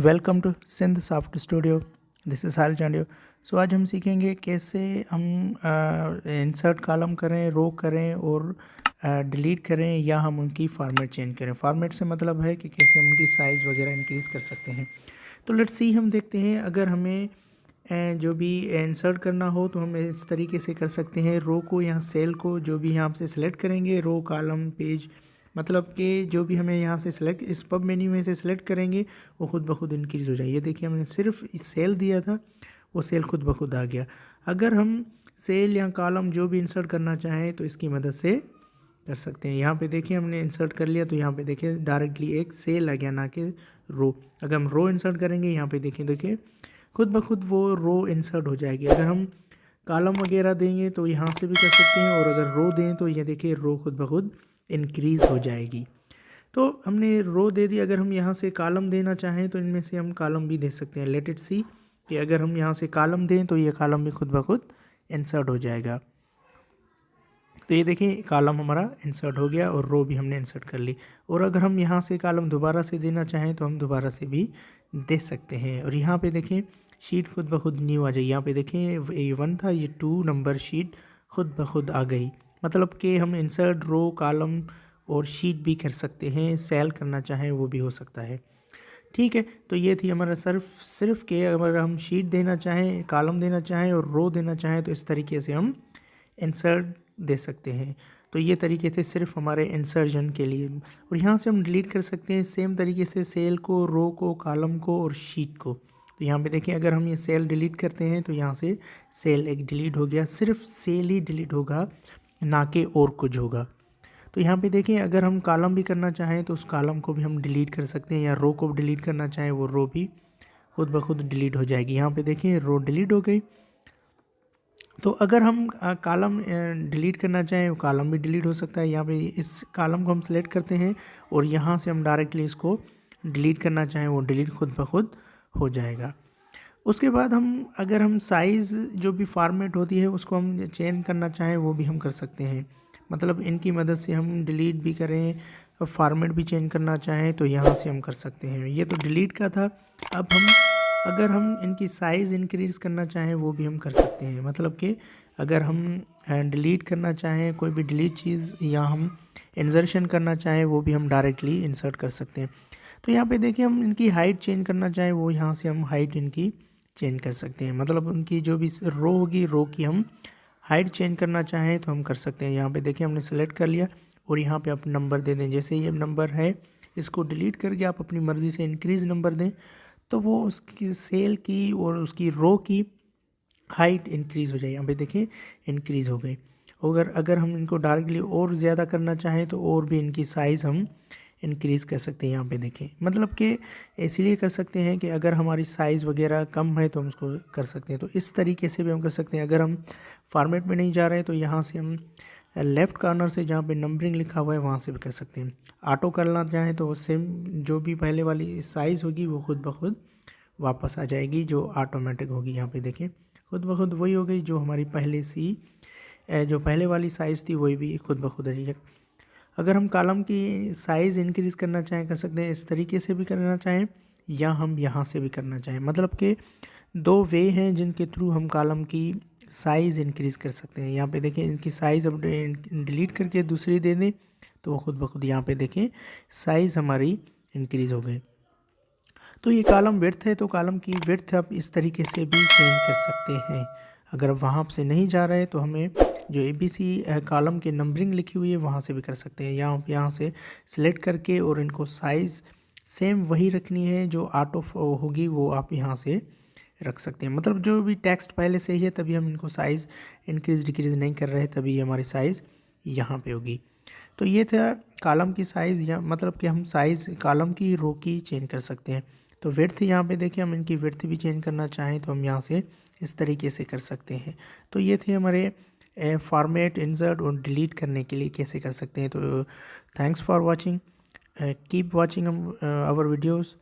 Welcome to Sindh soft studio. This is Hal Chandio. So आज हम सीखेंगे कैसे हम इंसर्ट कॉलम करें, रो करें और डिलीट करें या हम उनकी फॉर्मेट चेंज करें। फॉर्मेट से मतलब है कि कैसे हम उनकी साइज़ वगैरह इंक्रीज़ कर सकते हैं। तो लेट्स सी, हम देखते हैं अगर हमें जो भी इंसर्ट करना हो तो हम इस तरीके से कर सकते हैं। रो को यहाँ सेल को जो भी यहाँ से सिलेक्ट करेंगे, रो कॉलम पेज मतलब कि जो भी हमें यहाँ से सिलेक्ट इस पब मेन्यू में से सिलेक्ट करेंगे वो खुद ब खुद इंक्रीज़ हो जाए। ये देखिए हमने सिर्फ इस सेल दिया था, वो सेल खुद ब खुद आ गया। अगर हम सेल या कॉलम जो भी इंसर्ट करना चाहें तो इसकी मदद से कर सकते हैं। यहाँ पे देखिए हमने इंसर्ट कर लिया तो यहाँ पे देखिए डायरेक्टली एक सेल आ गया, ना कि रो। अगर हम रो इंसर्ट करेंगे यहाँ पे देखिए खुद ब खुद वो रो इंसर्ट हो जाएगी। अगर हम कॉलम वगैरह देंगे तो यहाँ से भी कर सकते हैं, और अगर रो दें तो ये देखिए रो खुद ब खुद इंक्रीज़ हो जाएगी। तो हमने रो दे दी। अगर हम यहाँ से कॉलम देना चाहें तो इनमें से हम कॉलम भी दे सकते हैं। लेट इट सी कि अगर हम यहाँ से कॉलम दें तो ये कॉलम भी खुद ब खुद इंसर्ट हो जाएगा। तो ये देखिए कॉलम हमारा इंसर्ट हो गया और रो भी हमने इंसर्ट कर ली। और अगर हम यहाँ से कॉलम दोबारा से देना चाहें तो हम दोबारा से भी दे सकते हैं। और यहाँ पे देखें शीट खुद ब खुद न्यू आ जाए। यहाँ पे देखें ये 1 था, ये 2 नंबर शीट खुद ब खुद आ गई। मतलब कि हम इंसर्ट रो कॉलम और शीट भी कर सकते हैं। सेल करना चाहें वो भी हो सकता है। ठीक है, तो ये थी हमारा सिर्फ कि अगर हम शीट देना चाहें, कॉलम देना चाहें और रो देना चाहें तो इस तरीके से हम इंसर्ट दे सकते हैं। तो ये तरीके थे सिर्फ हमारे इंसर्जन के लिए। और यहाँ से हम डिलीट कर सकते हैं सेम तरीके से सेल को, रो को, कॉलम को और शीट को। तो यहाँ पे देखें अगर हम ये सेल डिलीट करते हैं तो यहाँ से सेल एक डिलीट हो गया। सिर्फ सेल ही डिलीट होगा, ना कि और कुछ होगा। तो यहाँ पे देखें अगर हम कॉलम भी करना चाहें तो उस कॉलम को भी हम डिलीट कर सकते हैं, या रो को डिलीट करना चाहें वो रो भी खुद ब खुद डिलीट हो जाएगी। यहाँ पे देखें रो डिलीट हो गई। तो अगर हम कॉलम डिलीट करना चाहें वो कॉलम भी डिलीट हो सकता है। यहाँ पे इस कॉलम को हम सेलेक्ट करते हैं और यहाँ से हम डायरेक्टली इसको डिलीट करना चाहें वो डिलीट खुद ब खुद हो जाएगा। उसके बाद अगर हम साइज़ जो भी फॉर्मेट होती है उसको हम चेंज करना चाहें वो भी हम कर सकते हैं। मतलब इनकी मदद से हम डिलीट भी करें, फॉर्मेट भी चेंज करना चाहें तो यहाँ से हम कर सकते हैं। ये तो डिलीट का था। अब अगर हम इनकी साइज़ इंक्रीज़ करना चाहें वो भी हम कर सकते हैं। मतलब कि अगर हम डिलीट करना चाहें कोई भी डिलीट चीज़, या हम इंसर्शन करना चाहें वो भी हम डायरेक्टली इंसर्ट कर सकते हैं। तो यहाँ पे देखिए हम इनकी हाइट चेंज करना चाहें वो यहाँ से हम हाइट इनकी चेंज कर सकते हैं। मतलब उनकी जो भी रो होगी, रो की हम हाइट चेंज करना चाहें तो हम कर सकते हैं। यहाँ पे देखिए हमने सेलेक्ट कर लिया और यहाँ पे आप नंबर दे दें। जैसे ये नंबर है इसको डिलीट करके आप अपनी मर्ज़ी से इंक्रीज़ नंबर दें तो वो उसकी सेल की और उसकी रो की हाइट इंक्रीज़ हो जाए। यहाँ पे देखिए इंक्रीज़ हो गई। अगर हम इनको डायरेक्टली और ज़्यादा करना चाहें तो और भी इनकी साइज़ हम इंक्रीज़ कर सकते हैं। यहाँ पे देखें मतलब कि इसलिए कर सकते हैं कि अगर हमारी साइज़ वगैरह कम है तो हम उसको कर सकते हैं। तो इस तरीके से भी हम कर सकते हैं। अगर हम फॉर्मेट में नहीं जा रहे तो यहाँ से हम लेफ़्ट कॉर्नर से जहाँ पे नंबरिंग लिखा हुआ है वहाँ से भी कर सकते हैं। ऑटो करना चाहें तो सेम जो भी पहले वाली साइज़ होगी वो खुद ब खुद वापस आ जाएगी, जो ऑटोमेटिक होगी। यहाँ पे देखें खुद ब खुद वही हो गई जो हमारी जो पहले वाली साइज़ थी वही भी खुद ब खुद आ जाएगी। अगर हम कॉलम की साइज़ इंक्रीज़ करना चाहें कर सकते हैं। इस तरीके से भी करना चाहें या हम यहाँ से भी करना चाहें। मतलब कि 2 वे हैं जिनके थ्रू हम कॉलम की साइज़ इंक्रीज़ कर सकते हैं। यहाँ पे देखें इनकी साइज़ अब डिलीट करके दूसरी दे दें तो वो खुद ब खुद यहाँ पे देखें साइज़ हमारी इंक्रीज़ हो गई। तो ये कॉलम विड्थ है तो कॉलम की विड्थ आप इस तरीके से भी चेंज कर सकते हैं। अगर वहाँ से नहीं जा रहे तो हमें जो ABC कॉलम के नंबरिंग लिखी हुई है वहाँ से भी कर सकते हैं। यहाँ से सिलेक्ट करके और इनको साइज़ सेम वही रखनी है जो ऑटो होगी वो आप यहाँ से रख सकते हैं। मतलब जो भी टेक्स्ट पहले से ही है तभी हम इनको साइज़ इंक्रीज़ डिक्रीज़ नहीं कर रहे, तभी हमारी साइज़ यहाँ पे होगी। तो ये था कॉलम की साइज़, या मतलब कि हम साइज़ कॉलम की, रो की चेंज कर सकते हैं। तो विड्थ यहाँ पे देखिए हम इनकी विड्थ भी चेंज करना चाहें तो हम यहाँ से इस तरीके से कर सकते हैं। तो ये थे हमारे फॉर्मेट, इंसर्ट और डिलीट करने के लिए कैसे कर सकते हैं। तो thanks for watching, keep watching our videos.